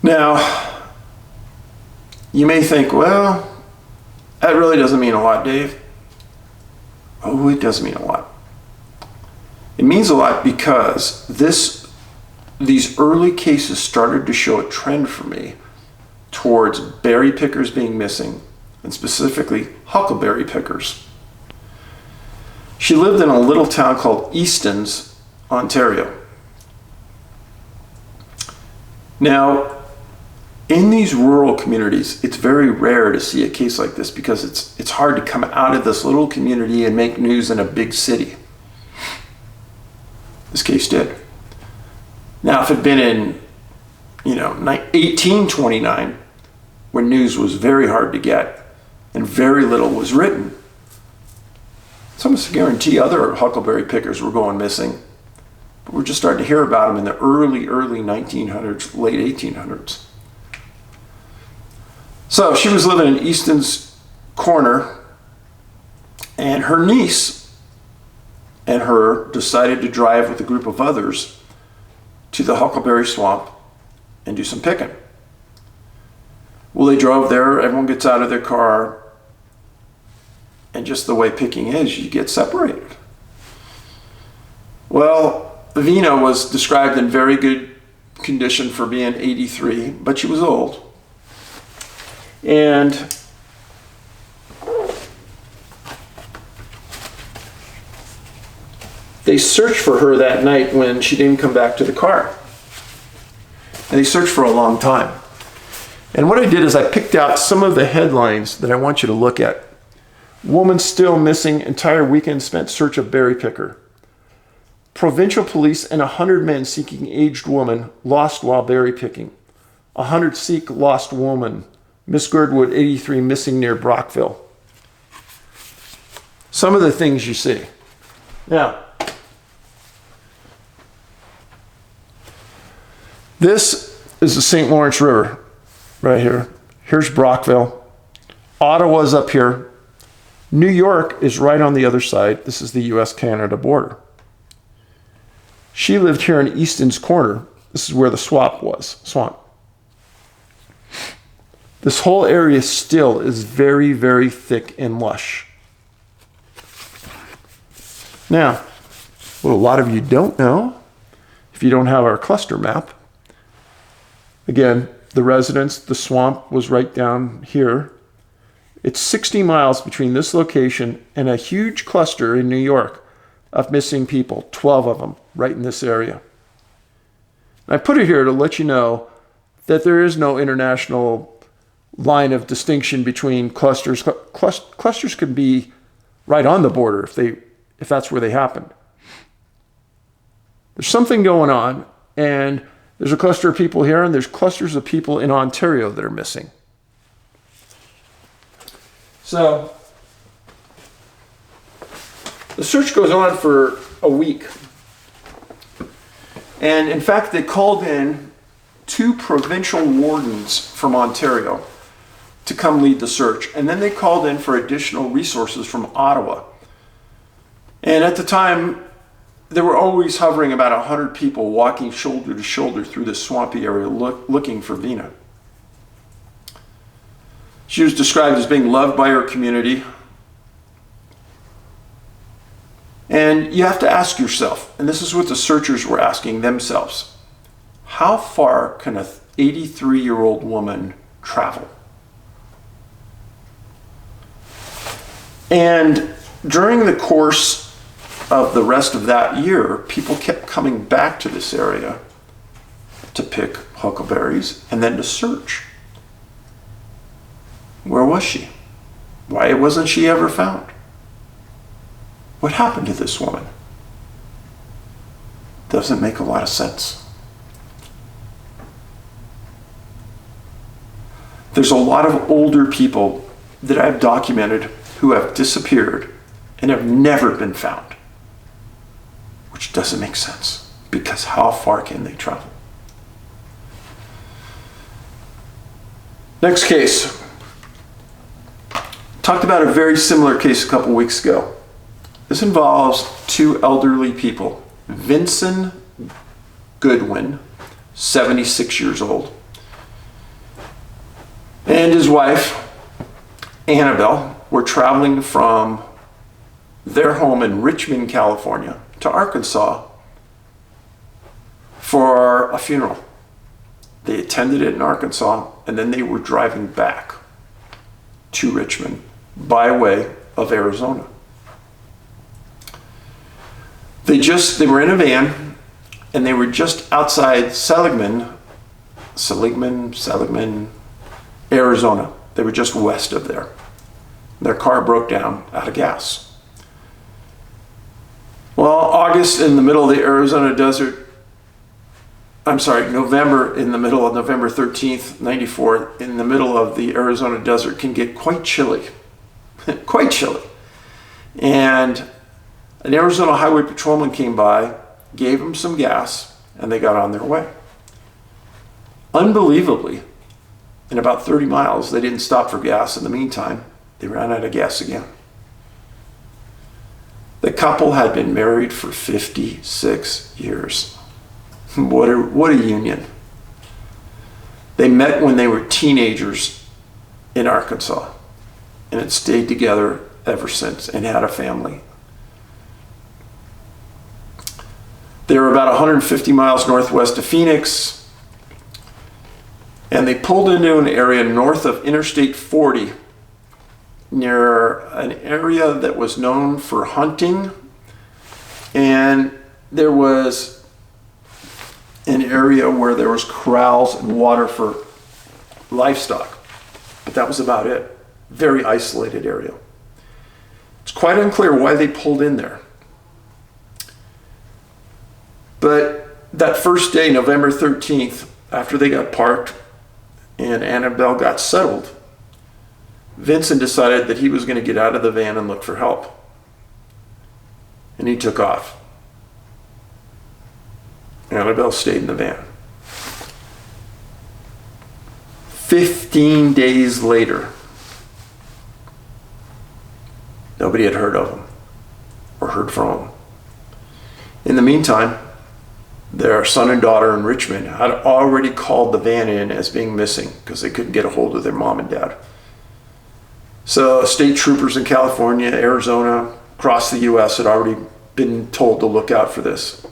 Now, you may think, well, that really doesn't mean a lot, Dave. Oh, it does mean a lot. It means a lot because this these early cases started to show a trend for me towards berry pickers being missing, and specifically huckleberry pickers. She lived in a little town called Easton, Ontario. Now, in these rural communities, it's very rare to see a case like this because it's hard to come out of this little community and make news in a big city. This case did. Now, if it had been in, 1829, when news was very hard to get and very little was written, it's almost a guarantee other huckleberry pickers were going missing. But we're just starting to hear about them in the early 1900s, late 1800s. So she was living in Easton's corner, and her niece and her decided to drive with a group of others to the huckleberry swamp and do some picking. Well, they drove there, everyone gets out of their car, and just the way picking is, you get separated. Well, Vina was described in very good condition for being 83, but she was old. And they searched for her that night when she didn't come back to the car. And they searched for a long time. And what I did is I picked out some of the headlines that I want you to look at. Woman still missing, entire weekend spent search of berry picker. Provincial police and 100 men seeking aged woman lost while berry picking. 100 seek lost woman. Miss Girdwood, 83, missing near Brockville. Some of the things you see. Now, this is the St. Lawrence River right here. Here's Brockville. Ottawa's up here. New York is right on the other side. This is the US-Canada border. She lived here in Easton's corner. This is where the swamp was. This whole area still is very, very thick and lush. Now, what a lot of you don't know, if you don't have our cluster map, again, the residence, the swamp was right down here. It's 60 miles between this location and a huge cluster in New York of missing people, 12 of them right in this area. And I put it here to let you know that there is no international line of distinction between clusters. Clusters could be right on the border if that's where they happen. There's something going on, and there's a cluster of people here, and there's clusters of people in Ontario that are missing. So the search goes on for a week. And in fact, they called in 2 provincial wardens from Ontario to come lead the search. And then they called in for additional resources from Ottawa. And at the time, there were always hovering about 100 people walking shoulder to shoulder through this swampy area looking for Vina. She was described as being loved by her community. And you have to ask yourself, and this is what the searchers were asking themselves, how far can an 83-year-old woman travel? And during the course of the rest of that year, people kept coming back to this area to pick huckleberries and then to search. Where was she? Why wasn't she ever found? What happened to this woman? Doesn't make a lot of sense. There's a lot of older people that I've documented who have disappeared and have never been found, which doesn't make sense, because how far can they travel? Next case. Talked about a very similar case a couple weeks ago. This involves 2 elderly people, Vinson Goodwin, 76 years old, and his wife, Annabelle, were traveling from their home in Richmond, California, to Arkansas for a funeral. They attended it in Arkansas, and then they were driving back to Richmond by way of Arizona. They were in a van, and they were just outside Seligman, Arizona. They were just west of there. Their car broke down out of gas. Well, August in the middle of the Arizona desert, November in the middle of November 13th, 94, in the middle of the Arizona desert can get quite chilly. Quite chilly. And an Arizona highway patrolman came by, gave them some gas, and they got on their way. Unbelievably, in about 30 miles, they didn't stop for gas. In the meantime, they ran out of gas again. The couple had been married for 56 years. What a union. They met when they were teenagers in Arkansas and had stayed together ever since and had a family. They were about 150 miles northwest of Phoenix, and they pulled into an area north of Interstate 40 near an area that was known for hunting, and there was an area where there was corrals and water for livestock, but that was about it. Very isolated area. It's quite unclear why they pulled in there. But that first day, November 13th, after they got parked and Annabelle got settled, Vinson decided that he was going to get out of the van and look for help. And he took off. Annabelle stayed in the van. 15 days later, nobody had heard of him or heard from him. In the meantime, their son and daughter in Richmond had already called the van in as being missing because they couldn't get a hold of their mom and dad. So state troopers in California, Arizona, across the U.S. had already been told to look out for this.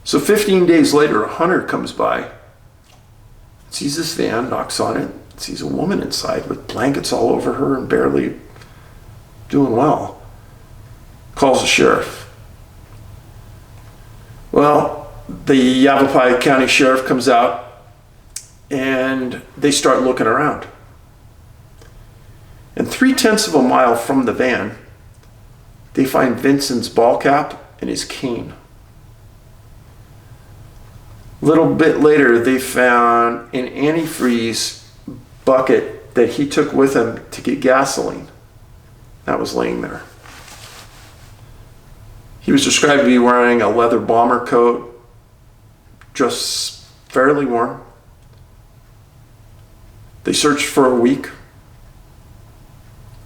So 15 days later, a hunter comes by, sees this van, knocks on it, sees a woman inside with blankets all over her and barely doing well. Calls the sheriff. Well, the Yavapai County Sheriff comes out and they start looking around. And 3/10 of a mile from the van, they find Vinson's ball cap and his cane. A little bit later, they found an antifreeze bucket that he took with him to get gasoline. That was laying there. He was described to be wearing a leather bomber coat, just fairly warm. They searched for a week.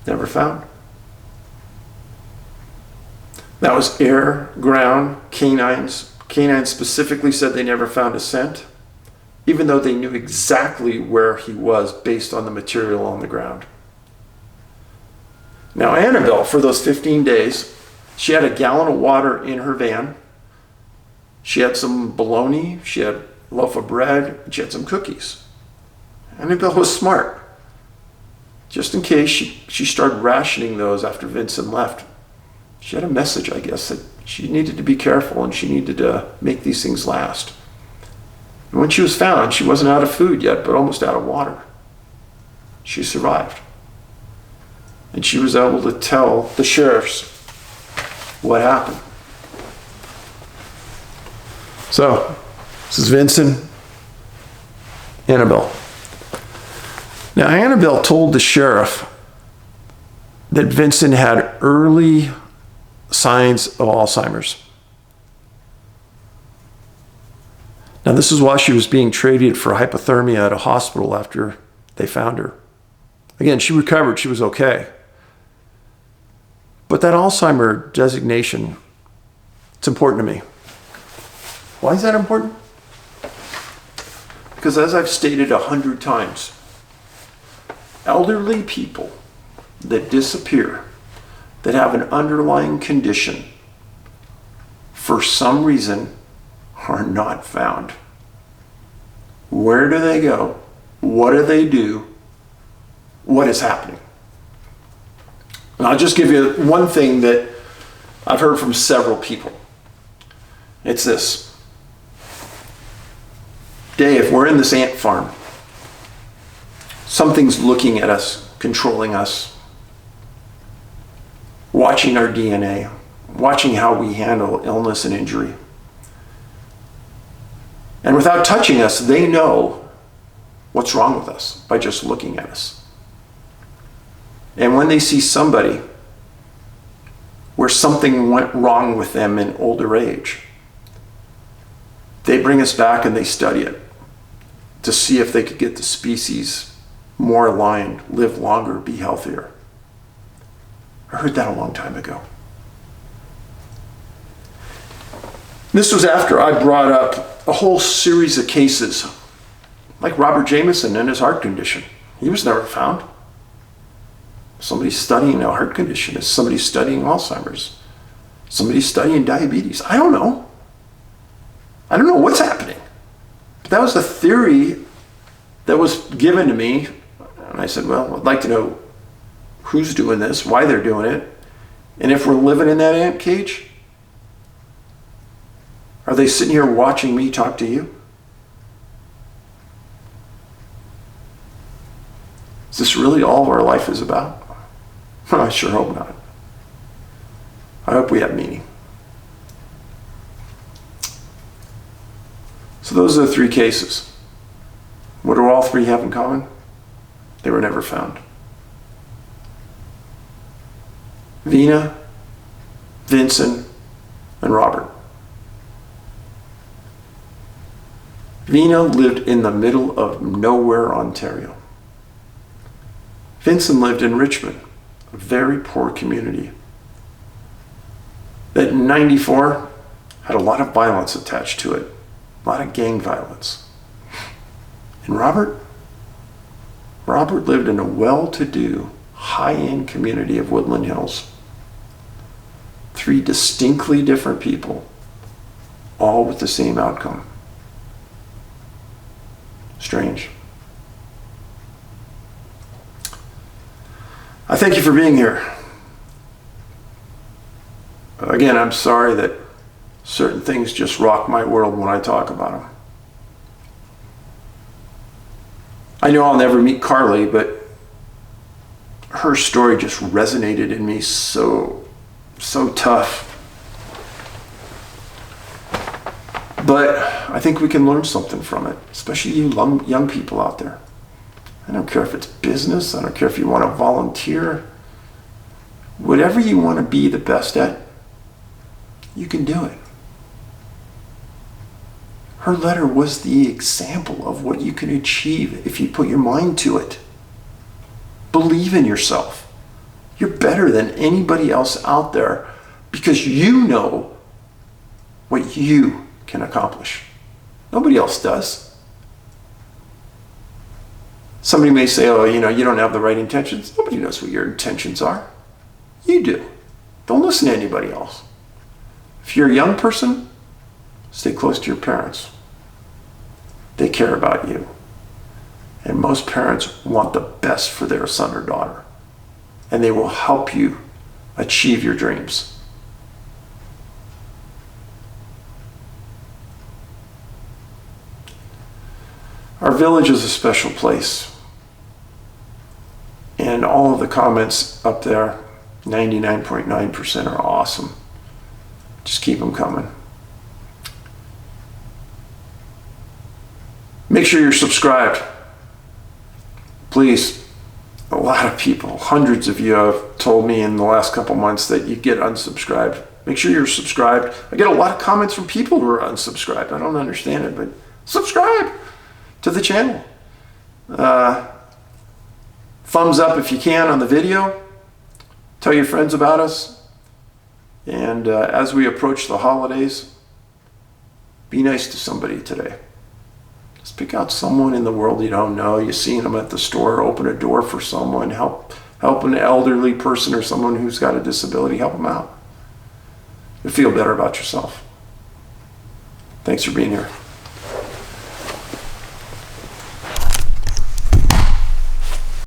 Never found. That was air, ground, canines. Canines specifically said they never found a scent, even though they knew exactly where he was based on the material on the ground. Now, Annabelle, for those 15 days, she had a gallon of water in her van. She had some bologna, she had a loaf of bread, and she had some cookies. Annabelle was smart. Just in case she started rationing those after Vinson left. She had a message, I guess, that she needed to be careful and she needed to make these things last. And when she was found, she wasn't out of food yet, but almost out of water. She survived. And she was able to tell the sheriffs what happened. So, this is Vinson, Annabelle. Now, Annabelle told the sheriff that Vinson had early signs of Alzheimer's. Now, this is why she was being treated for hypothermia at a hospital after they found her. Again, she recovered, she was okay. But that Alzheimer designation, it's important to me. Why is that important? Because as I've stated 100 times, elderly people that disappear, that have an underlying condition, for some reason are not found. Where do they go? What do they do? What is happening? And I'll just give you one thing that I've heard from several people. It's this. Dave, we're in this ant farm. Something's looking at us, controlling us, watching our DNA, watching how we handle illness and injury. And without touching us, they know what's wrong with us by just looking at us. And when they see somebody where something went wrong with them in older age, they bring us back and they study it to see if they could get the species more aligned, live longer, be healthier. I heard that a long time ago. This was after I brought up a whole series of cases, like Robert Jameson and his heart condition. He was never found. Somebody studying a heart condition is somebody studying Alzheimer's. Somebody studying diabetes. I don't know. I don't know what's happening. But that was the theory that was given to me. And I said, well, I'd like to know who's doing this, why they're doing it, and if we're living in that ant cage. Are they sitting here watching me talk to you? Is this really all our life is about? I sure hope not. I hope we have meaning. So those are the three cases. What do all three have in common? They were never found. Vina, Vinson, and Robert. Vina lived in the middle of nowhere, Ontario. Vinson lived in Richmond, a very poor community that in '94 had a lot of violence attached to it, a lot of gang violence. And Robert lived in a well-to-do, high-end community of Woodland Hills. Three distinctly different people, all with the same outcome. Strange. I thank you for being here. Again, I'm sorry that certain things just rock my world when I talk about them. I know I'll never meet Carli, but her story just resonated in me so tough. But I think we can learn something from it, especially you young people out there. I don't care if it's business, I don't care if you want to volunteer. Whatever you want to be the best at, you can do it. Her letter was the example of what you can achieve if you put your mind to it. Believe in yourself. You're better than anybody else out there because you know what you can accomplish. Nobody else does. Somebody may say, oh, you don't have the right intentions. Nobody knows what your intentions are. You do. Don't listen to anybody else. If you're a young person, stay close to your parents. They care about you. And most parents want the best for their son or daughter. And they will help you achieve your dreams. Our village is a special place. And all of the comments up there, 99.9% are awesome. Just keep them coming. Make sure you're subscribed. Please. A lot of people, hundreds of you have told me in the last couple months that you get unsubscribed. Make sure you're subscribed. I get a lot of comments from people who are unsubscribed. I don't understand it, but subscribe to the channel. Thumbs up if you can on the video. Tell your friends about us. And as we approach the holidays, be nice to somebody today. Just pick out someone in the world you don't know. You've seen them at the store, open a door for someone, help an elderly person or someone who's got a disability, help them out. You'll feel better about yourself. Thanks for being here.